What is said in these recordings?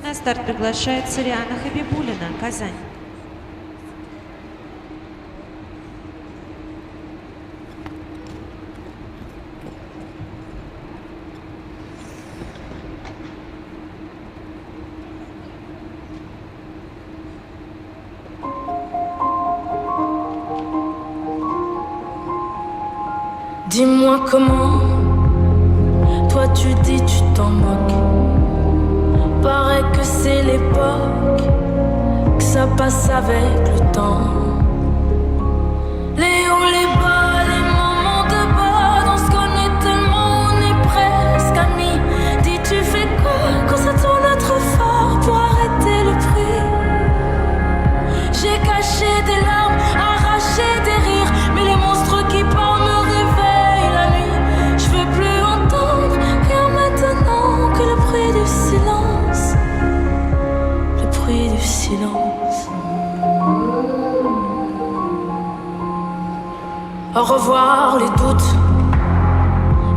На старт приглашается Риана Хабибуллина, Казань. Dis-moi comment, toi tu dis tu t'en moques. Paraît que c'est l'époque, que ça passe avec le temps. Les hauts, les bas, les moments de bas, on se connaît tellement, on est presque amis. Dis tu fais quoi quand ça tourne trop fort pour arrêter le bruit? J'ai caché des larmes, arraché des rires, mais les monstres qui parlent me réveillent la nuit. Je veux plus entendre rien maintenant que le bruit du silence. Le bruit du silence. Au revoir les doutes,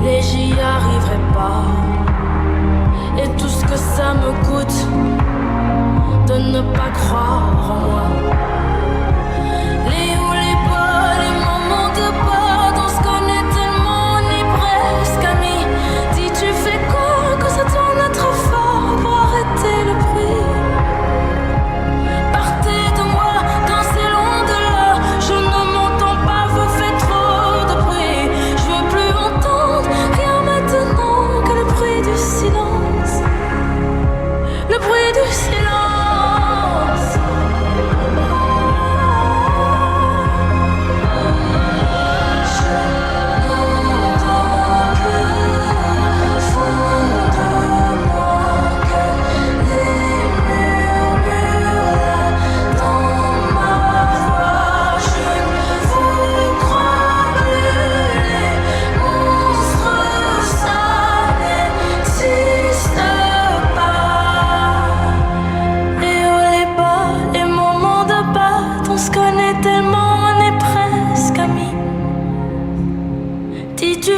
les j'y arriverai pas. Et tout ce que ça me coûte de ne pas croire en moi. Les hauts, les bas, les moments de bas, on se connaît tellement, on est presque amis. Dis tu fais quoi quand ça tourne trop fort pour arrêter le bruit? Partez de moi quand c'est loin de là, je ne m'entends pas, vous faites trop de bruit. Je veux plus entendre rien maintenant que le bruit du silence. Le bruit du silence. On se connaît tellement, on est presque amis. Dis-tu